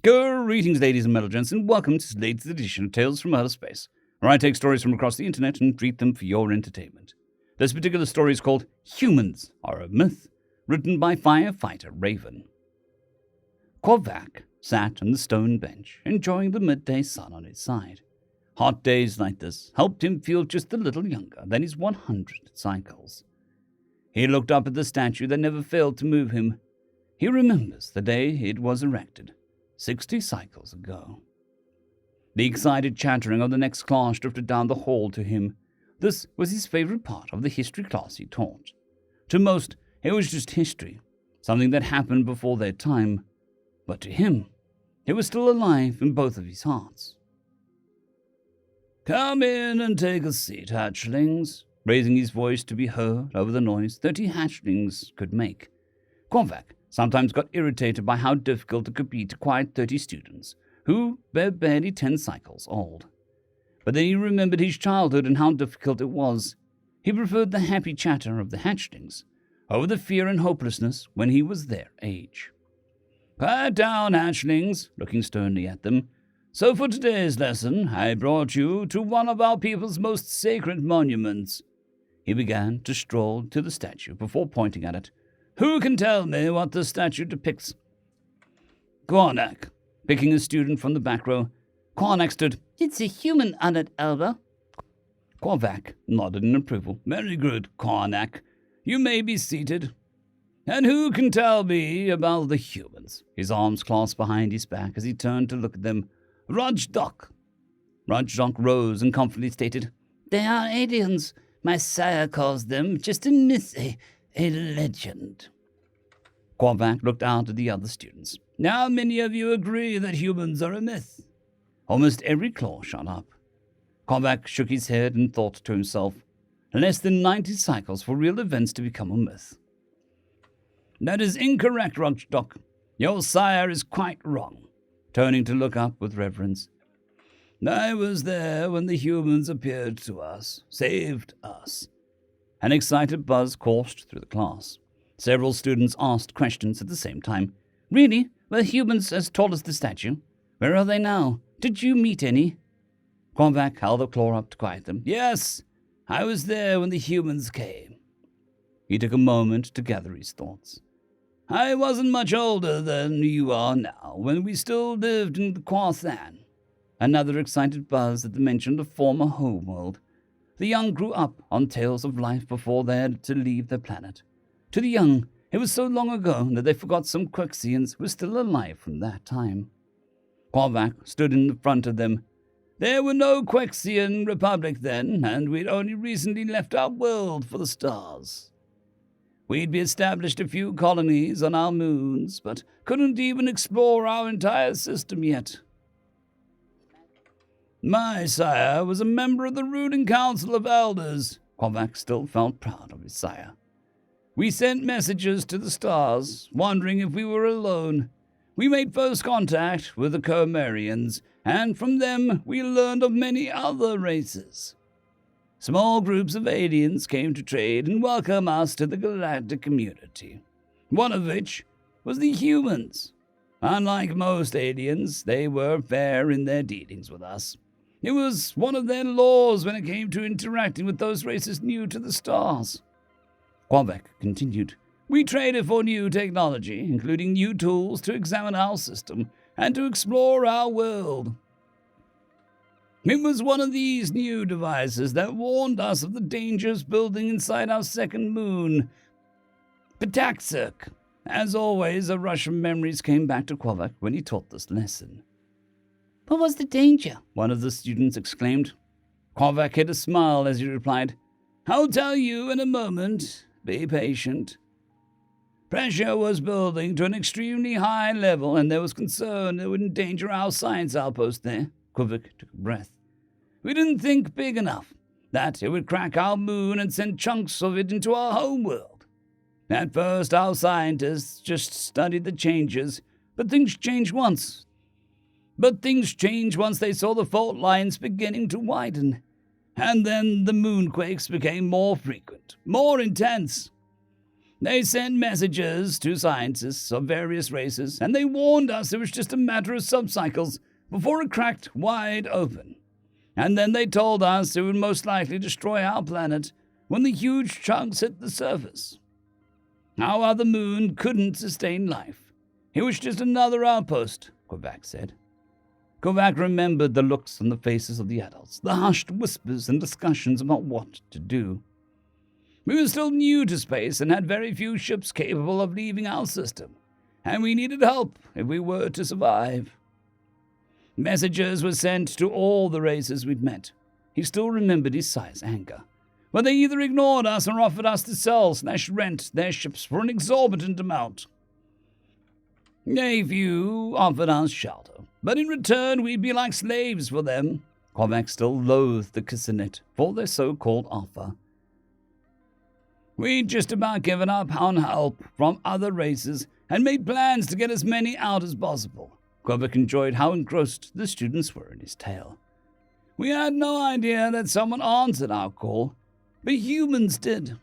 Greetings, ladies and metal gents, and welcome to this latest edition of Tales from Outer Space, where I take stories from across the internet and treat them for your entertainment. This particular story is called Humans Are a Myth, written by firefighter Raven. Korvac sat on the stone bench, enjoying the midday sun on his side. Hot days like this helped him feel just a little younger than his 100 cycles. He looked up at the statue that never failed to move him. He remembers the day it was erected, 60 cycles ago. The excited chattering of the next class drifted down the hall to him. This was his favorite part of the history class he taught. To most, it was just history, something that happened before their time. But to him, it was still alive in both of his hearts. "Come in and take a seat, hatchlings," raising his voice to be heard over the noise 30 hatchlings could make. Korvac sometimes got irritated by how difficult it could be to quiet 30 students, who were barely 10 cycles old. But then he remembered his childhood and how difficult it was. He preferred the happy chatter of the hatchlings over the fear and hopelessness when he was their age. "Quiet down, hatchlings," looking sternly at them. "So for today's lesson, I brought you to one of our people's most sacred monuments." He began to stroll to the statue before pointing at it. "Who can tell me what the statue depicts?" Korvac, picking a student from the back row. Korvac stood. "It's a human on it, Elba." Korvac nodded in approval. "Very good, Korvac. You may be seated. And who can tell me about the humans?" His arms clasped behind his back as he turned to look at them. "Rajdok." Rajdok rose and confidently stated, "They are aliens. My sire calls them just a myth, a legend." Korvac looked out at the other students. "Now many of you agree that humans are a myth?" Almost every claw shot up. Korvac shook his head and thought to himself, less than 90 cycles for real events to become a myth. "That is incorrect, Rajdok. Your sire is quite wrong," turning to look up with reverence. "I was there when the humans appeared to us, saved us." An excited buzz coursed through the class. Several students asked questions at the same time. "Really? Were humans as tall as the statue? Where are they now? Did you meet any?" Korvac held a claw up to quiet them. "Yes, I was there when the humans came." He took a moment to gather his thoughts. "I wasn't much older than you are now, when we still lived in the Quathan." Another excited buzz at the mention of former homeworld. The young grew up on tales of life before they had to leave their planet. To the young, it was so long ago that they forgot some Quexians were still alive from that time. Korvac stood in the front of them. "There were no Quexian Republic then, and we'd only recently left our world for the stars. We'd established a few colonies on our moons, but couldn't even explore our entire system yet. My sire was a member of the ruling council of elders." Korvac still felt proud of his sire. "We sent messages to the stars, wondering if we were alone. We made first contact with the Comerians, and from them we learned of many other races. Small groups of aliens came to trade and welcome us to the galactic community, one of which was the humans. Unlike most aliens, they were fair in their dealings with us. It was one of their laws when it came to interacting with those races new to the stars." Korvac continued. "We traded for new technology, including new tools to examine our system and to explore our world. It was one of these new devices that warned us of the dangers building inside our second moon, Petaxuk." As always, a rush of memories came back to Korvac when he taught this lesson. "What was the danger?" one of the students exclaimed. Korvac hid a smile as he replied, "I'll tell you in a moment. Be patient. Pressure was building to an extremely high level, and there was concern it would endanger our science outpost there." Korvac took a breath. "We didn't think big enough, that it would crack our moon and send chunks of it into our homeworld. At first, our scientists just studied the changes, but things changed once they saw the fault lines beginning to widen. And then the moonquakes became more frequent, more intense. They sent messages to scientists of various races, and they warned us it was just a matter of subcycles before it cracked wide open. And then they told us it would most likely destroy our planet when the huge chunks hit the surface. Our other moon couldn't sustain life. It was just another outpost, Kovac said. Kovac remembered the looks on the faces of the adults, the hushed whispers and discussions about what to do. We were still new to space and had very few ships capable of leaving our system, and we needed help if we were to survive. Messages were sent to all the races we'd met. He still remembered Isaiah's anger, but they either ignored us or offered us to sell/rent their ships for an exorbitant amount. A few offered us shelter, but in return we'd be like slaves for them. Kovac still loathed the Kissenet for their so-called offer. We'd just about given up on help from other races and made plans to get as many out as possible. Kovac enjoyed how engrossed the students were in his tale. We had no idea that someone answered our call, but humans did.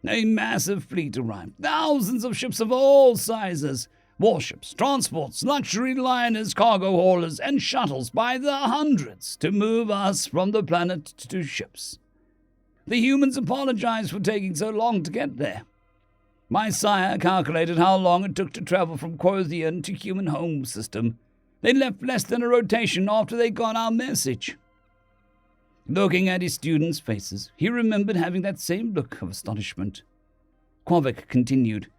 A massive fleet arrived, thousands of ships of all sizes, warships, transports, luxury liners, cargo haulers, and shuttles by the hundreds to move us from the planet to ships. The humans apologized for taking so long to get there. My sire calculated how long it took to travel from Quothian to human home system. They left less than a rotation after they got our message. Looking at his students' faces, he remembered having that same look of astonishment. Kovac continued.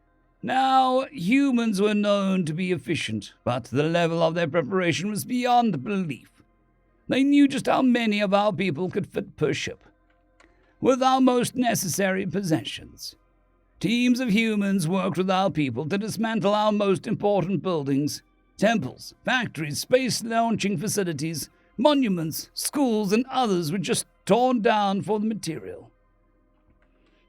Now, humans were known to be efficient, but the level of their preparation was beyond belief. They knew just how many of our people could fit per ship, with our most necessary possessions. Teams of humans worked with our people to dismantle our most important buildings, temples, factories, space launching facilities, monuments, schools, and others were just torn down for the material.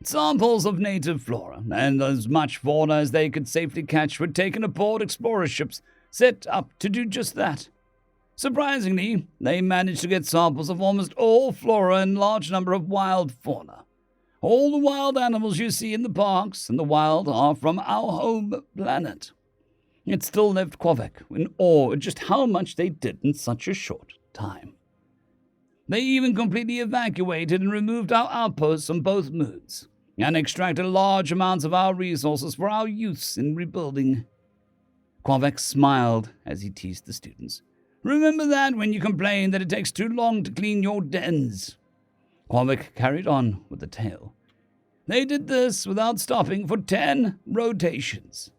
Samples of native flora and as much fauna as they could safely catch were taken aboard explorer ships set up to do just that. Surprisingly, they managed to get samples of almost all flora and a large number of wild fauna. All the wild animals you see in the parks and the wild are from our home planet. It still left Kovac in awe at just how much they did in such a short time. They even completely evacuated and removed our outposts on both moons, and extracted large amounts of our resources for our use in rebuilding. Kovac smiled as he teased the students. Remember that when you complain that it takes too long to clean your dens. Kovac carried on with the tale. They did this without stopping for 10 rotations.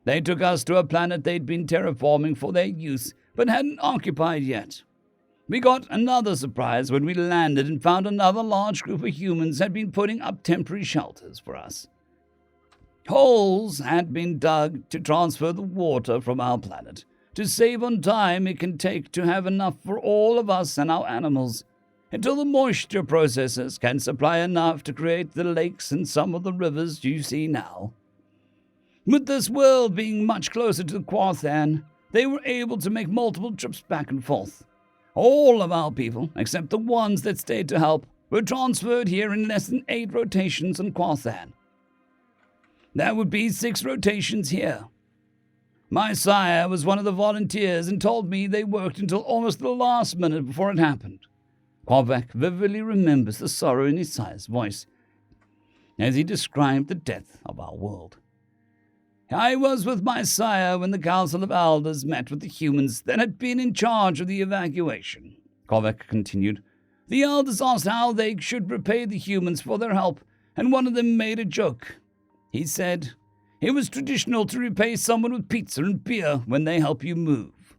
They took us to a planet they'd been terraforming for their use, but hadn't occupied yet. We got another surprise when we landed and found another large group of humans had been putting up temporary shelters for us. Holes had been dug to transfer the water from our planet, to save on time it can take to have enough for all of us and our animals, until the moisture processors can supply enough to create the lakes and some of the rivers you see now. With this world being much closer to Quothan, they were able to make multiple trips back and forth. All of our people, except the ones that stayed to help, were transferred here in less than 8 rotations on Quothan. That would be 6 rotations here. My sire was one of the volunteers and told me they worked until almost the last minute before it happened. Kovac vividly remembers the sorrow in his sire's voice as he described the death of our world. I was with my sire when the Council of Elders met with the humans that had been in charge of the evacuation. Kovac continued. The elders asked how they should repay the humans for their help, and one of them made a joke. He said, it was traditional to repay someone with pizza and beer when they help you move.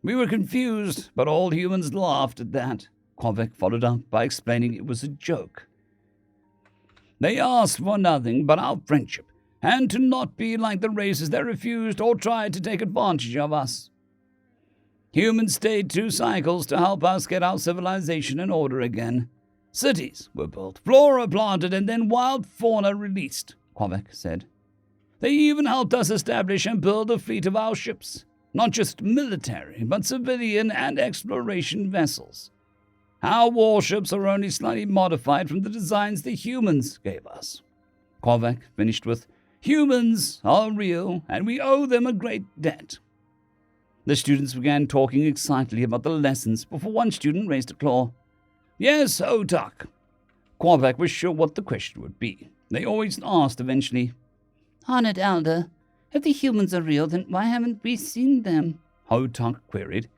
We were confused, but all humans laughed at that. Kovac followed up by explaining it was a joke. They asked for nothing but our friendship, and to not be like the races that refused or tried to take advantage of us. Humans stayed 2 cycles to help us get our civilization in order again. Cities were built, flora planted, and then wild fauna released, Kovac said. They even helped us establish and build a fleet of our ships, not just military, but civilian and exploration vessels. Our warships are only slightly modified from the designs the humans gave us. Korvac finished with, "Humans are real, and we owe them a great debt." The students began talking excitedly about the lessons before one student raised a claw. "Yes, Otak." Korvac was sure what the question would be. They always asked eventually. "Honored Elder, if the humans are real, then why haven't we seen them?" Otak queried.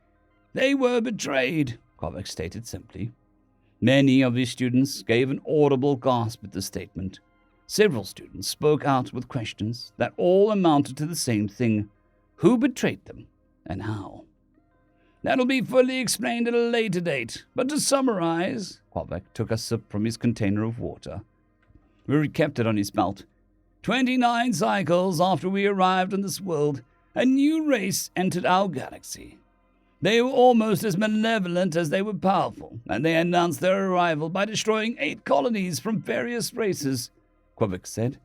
"They were betrayed," Korvac stated simply. Many of his students gave an audible gasp at the statement. Several students spoke out with questions that all amounted to the same thing. Who betrayed them, and how? "That'll be fully explained at a later date, but to summarize," Korvac took a sip from his container of water, where he kept it on his belt. 29 cycles after we arrived on this world, a new race entered our galaxy. They were almost as malevolent as they were powerful, and they announced their arrival by destroying 8 colonies from various races," Korvac said.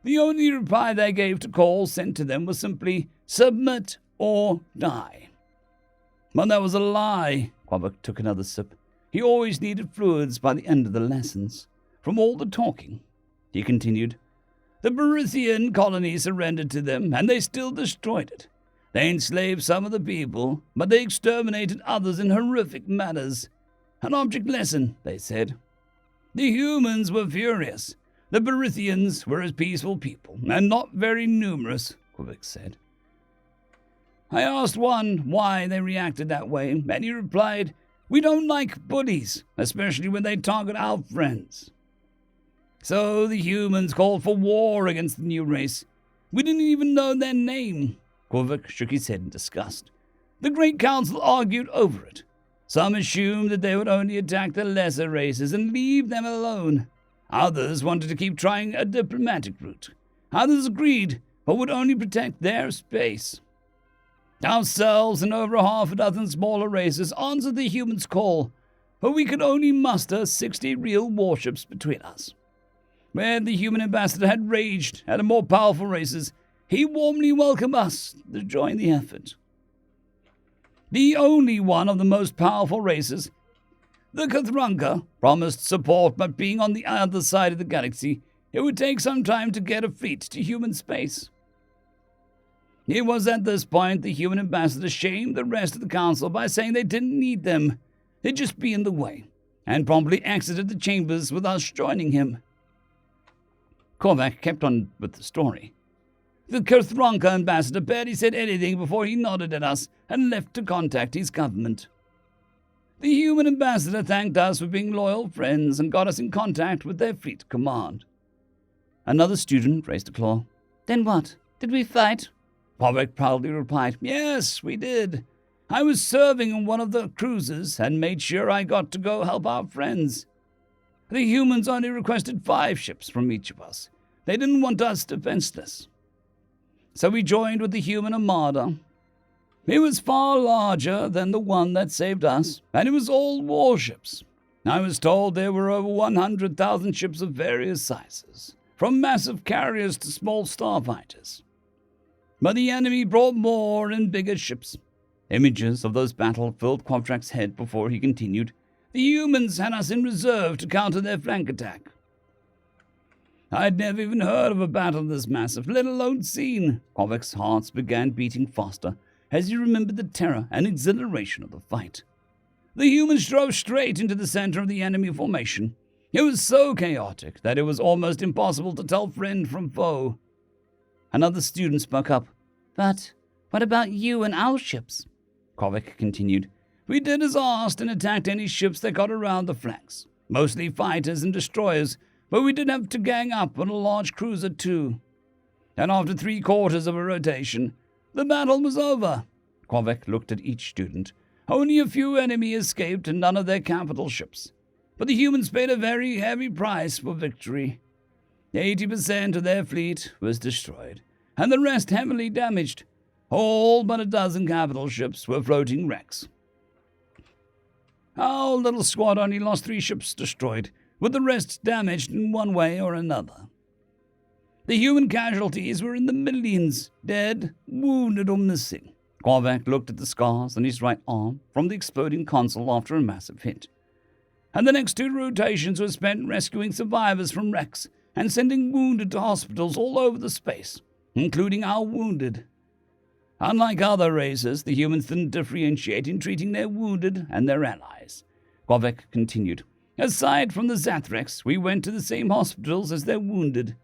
"The only reply they gave to calls sent to them was simply, 'Submit or die.'" But that was a lie. Korvac took another sip. He always needed fluids by the end of the lessons. From all the talking, he continued, "The Berithian colony surrendered to them, and they still destroyed it. They enslaved some of the people, but they exterminated others in horrific manners. An object lesson, they said. The humans were furious. The Berithians were a peaceful people, and not very numerous," Korvac said. "I asked one why they reacted that way, and he replied, 'We don't like bullies, especially when they target our friends.' So the humans called for war against the new race. We didn't even know their name." Korvac shook his head in disgust. "The Great Council argued over it. Some assumed that they would only attack the lesser races and leave them alone. Others wanted to keep trying a diplomatic route. Others agreed, but would only protect their space. Ourselves and over half a dozen smaller races answered the humans' call, but we could only muster 60 real warships between us. When the human ambassador had raged at the more powerful races, he warmly welcomed us to join the effort. The only one of the most powerful races, the Kathrunka, promised support, but being on the other side of the galaxy, it would take some time to get a fleet to human space. It was at this point the human ambassador shamed the rest of the council by saying they didn't need them, they'd just be in the way, and promptly exited the chambers with us joining him." Korvac kept on with the story. "The Kathrunka ambassador barely said anything before he nodded at us and left to contact his government. The human ambassador thanked us for being loyal friends and got us in contact with their fleet command." Another student raised a claw. "Then what? Did we fight?" Korvac proudly replied, "Yes, we did. I was serving on one of the cruisers and made sure I got to go help our friends. The humans only requested 5 ships from each of us. They didn't want us defenseless. So we joined with the human armada. It was far larger than the one that saved us, and it was all warships. I was told there were over 100,000 ships of various sizes, from massive carriers to small starfighters. But the enemy brought more and bigger ships." Images of those battles filled Korvac's head before he continued, "The humans had us in reserve to counter their flank attack. I'd never even heard of a battle this massive, let alone seen." Korvac's heart began beating faster as he remembered the terror and exhilaration of the fight. The humans drove straight into the center of the enemy formation. It was so chaotic that it was almost impossible to tell friend from foe. Another student spoke up. "But what about you and our ships?" Korvac continued. "We did as asked and attacked any ships that got around the flanks, mostly fighters and destroyers, but we did have to gang up on a large cruiser too. And after 3/4 of a rotation, the battle was over." Korvac looked at each student. "Only a few enemy escaped and none of their capital ships. But the humans paid a very heavy price for victory. 80% of their fleet was destroyed, and the rest heavily damaged. All but a dozen capital ships were floating wrecks. Our little squad only lost 3 ships destroyed, with the rest damaged in one way or another. The human casualties were in the millions, dead, wounded, or missing." Korvac looked at the scars on his right arm from the exploding console after a massive hit. "And the next 2 rotations were spent rescuing survivors from wrecks and sending wounded to hospitals all over the space, including our wounded. Unlike other races, the humans didn't differentiate in treating their wounded and their allies. Quavek continued. Aside from the Zathreks, we went to the same hospitals as their wounded.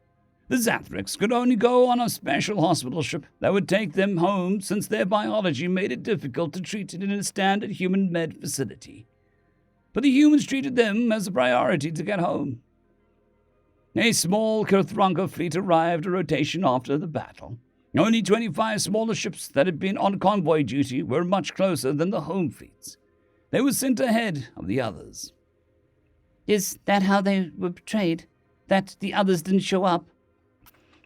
The Zathreks could only go on a special hospital ship that would take them home since their biology made it difficult to treat it in a standard human med facility. But the humans treated them as a priority to get home. A small Kurthranka fleet arrived a rotation after the battle. Only 25 smaller ships that had been on convoy duty were much closer than the home fleets. They were sent ahead of the others. Is that how they were betrayed? That the others didn't show up?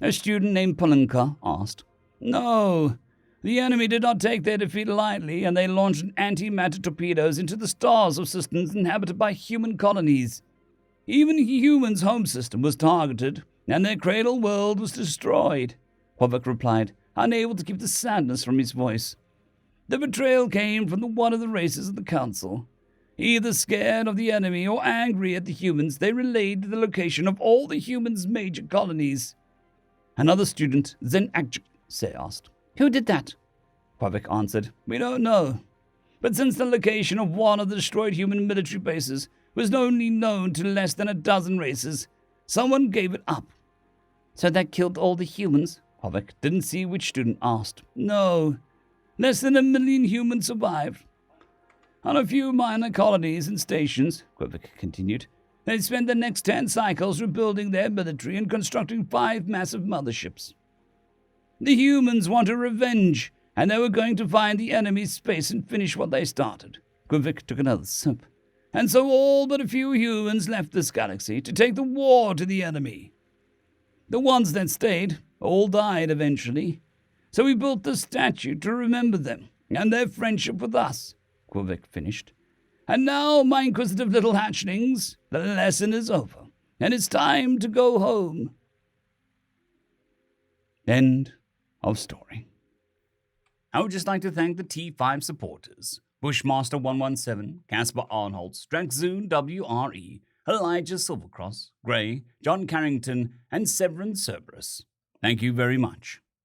A student named Polenka asked. No, the enemy did not take their defeat lightly, and they launched antimatter torpedoes into the stars of systems inhabited by human colonies. Even humans' home system was targeted, and their cradle world was destroyed, Quavek replied, unable to keep the sadness from his voice. The betrayal came from one of the races of the Council. Either scared of the enemy or angry at the humans, they relayed the location of all the humans' major colonies. Another student, Zen Akjse, asked. Who did that? Quavek answered. We don't know. But since the location of one of the destroyed human military bases was only known to less than a dozen races, someone gave it up. So that killed all the humans? Quavek didn't see which student asked. No. Less than 1 million humans survived. On a few minor colonies and stations, Quavek continued, they spent the next 10 cycles rebuilding their military and constructing 5 massive motherships. The humans wanted revenge, and they were going to find the enemy's space and finish what they started. Quavek took another sip. And so all but a few humans left this galaxy to take the war to the enemy. The ones that stayed all died eventually. So we built the statue to remember them and their friendship with us, Quavek finished. And now, my inquisitive little hatchlings, the lesson is over, and it's time to go home. End of story. I would just like to thank the T5 supporters, Bushmaster 117, Caspar Arnholtz, Drakzoon WRE, Elijah Silvercross, Gray, John Carrington, and Severin Cerberus. Thank you very much.